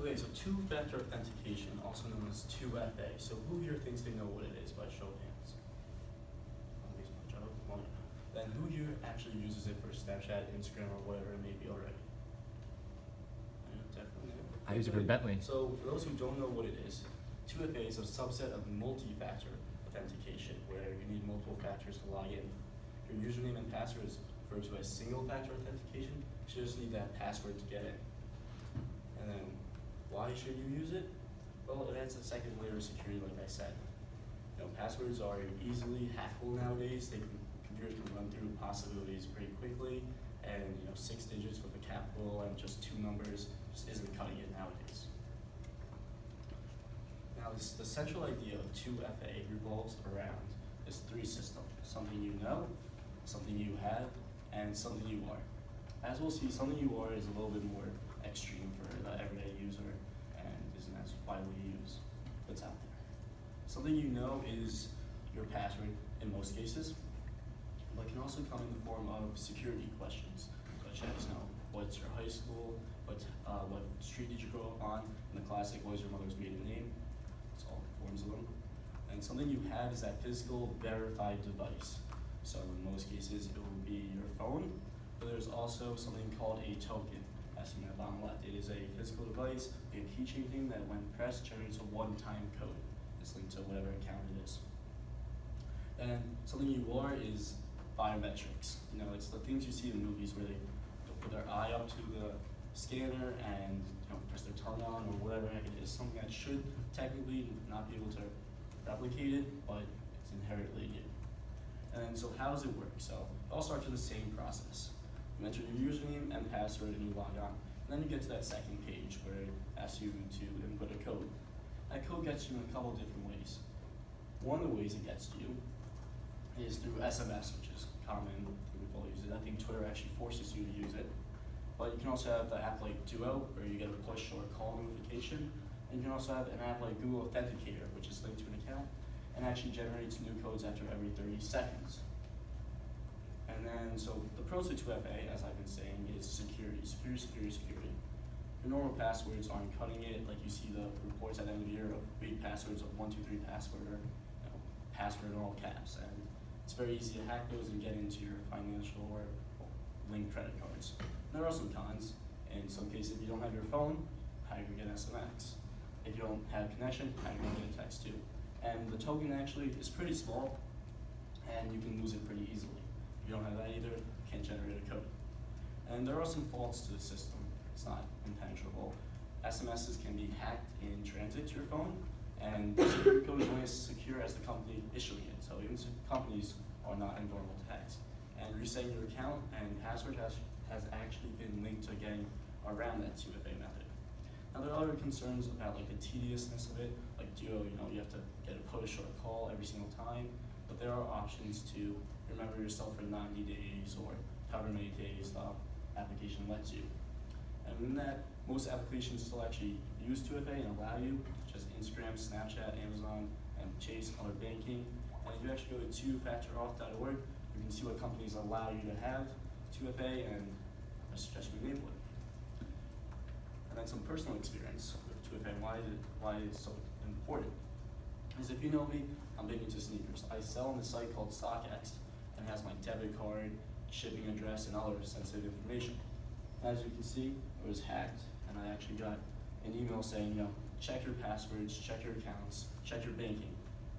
Okay, so two-factor authentication, also known as 2FA. So who here thinks they know what it is by show of hands? Well, then who here actually uses it for Snapchat, Instagram, or whatever it may be already? Definitely. I use it for Bentley. So for those who don't know what it is, 2FA is a subset of multi-factor authentication, where you need multiple factors to log in. Your username and password is referred to as single-factor authentication. You just need that password to get in. And then, why should you use it? Well, it adds a second layer of security, like I said. Passwords are easily hackable nowadays. Computers can run through possibilities pretty quickly, and 6 digits with a capital and just 2 numbers just isn't cutting it nowadays. Now, the central idea of 2FA revolves around this 3 system: something you know, something you have, and something you are. As we'll see, something you are is a little bit more extreme for the everyday user and isn't as widely used, but it's out there. Something you know is your password in most cases, but can also come in the form of security questions, such as what's your high school, what street did you grow up on, and the classic, what is your mother's maiden name? It's all forms of them. And something you have is that physical verified device. So in most cases, it will be your phone, but there's also something called a token. As seen at the bottom left, it is a physical device, a keychain thing that when pressed generates a one-time code. It's linked to whatever account it is. And something you are is biometrics. It's the things you see in movies where they put their eye up to the scanner and press their tongue on or whatever it is. Something that should technically not be able to replicate it, but it's inherently you. And so how does it work? So it all starts with the same process. You enter your username and password and you log on. And then you get to that second page where it asks you to input a code. That code gets you in a couple different ways. One of the ways it gets to you is through SMS, which is common. We've all used it. I think Twitter actually forces you to use it. But you can also have the app like Duo, where you get a push or a call notification. And you can also have an app like Google Authenticator, which is linked to an account and actually generates new codes after every 30 seconds. And then, so the pros to 2FA, as I've been saying, is security. Security. Your normal passwords aren't cutting it. Like you see the reports at the end of the year of weak passwords of 123 password or password in all caps. And it's very easy to hack those and get into your financial or linked credit cards. And there are some cons. In some cases, if you don't have your phone, how are you gonna get SMS? If you don't have connection, how are you gonna get a text too? And the token actually is pretty small, and you can lose it pretty easily. If you don't have that either, you can't generate a code. And there are some faults to the system. It's not impenetrable. SMSs can be hacked in transit to your phone, and the security code is only as secure as the company issuing it. So even companies are not invulnerable to hacks. And resetting your account and password has actually been linked to getting around that 2FA method. Now there are other concerns about like the tediousness of it. Like Duo, you have to get a push or a call every single time. But there are options to remember yourself for 90 days or however many days the application lets you. And in that, most applications still actually use 2FA and allow you, such as Instagram, Snapchat, Amazon, and Chase, other banking. And if you actually go to twofactorauth.org, you can see what companies allow you to have 2FA, and I suggest you enable it. And then some personal experience with 2FA and why it's so important. Is if you know me, I'm big into sneakers. I sell on a site called StockX, and it has my debit card, shipping address, and other sensitive information. As you can see, it was hacked, and I actually got an email saying, check your passwords, check your accounts, check your banking.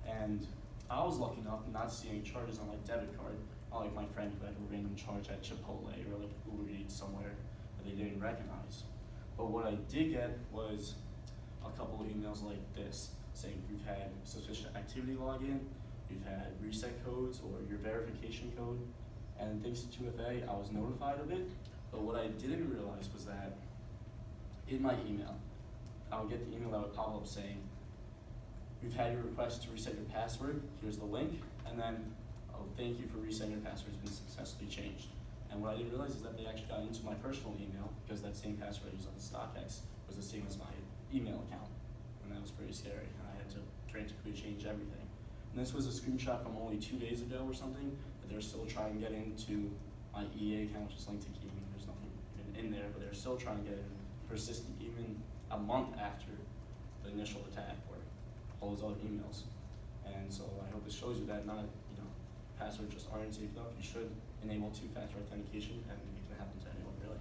And I was lucky enough not to see any charges on my debit card, not like my friend who had a random charge at Chipotle or like Uber Eats somewhere that they didn't recognize. But what I did get was a couple of emails like this, saying you've had suspicious activity login, you've had reset codes or your verification code, and thanks to 2FA, I was notified of it. But what I didn't realize was that in my email, I would get the email that would pop up saying, we've had your request to reset your password, here's the link, and then, oh, thank you for resetting your password, it's been successfully changed. And what I didn't realize is that they actually got into my personal email, because that same password I used on the StockX was the same as my email account. And that was pretty scary, and I had to frantically change everything. And this was a screenshot from only 2 days ago or something, but they're still trying to get into my EA account, which is linked to Keyman. There's nothing even in there, but they're still trying to get in, persistent even a month after the initial attack or all those other emails. And so I hope this shows you that not, passwords just aren't safe enough. You should enable two-factor authentication, and it can happen to anyone, really.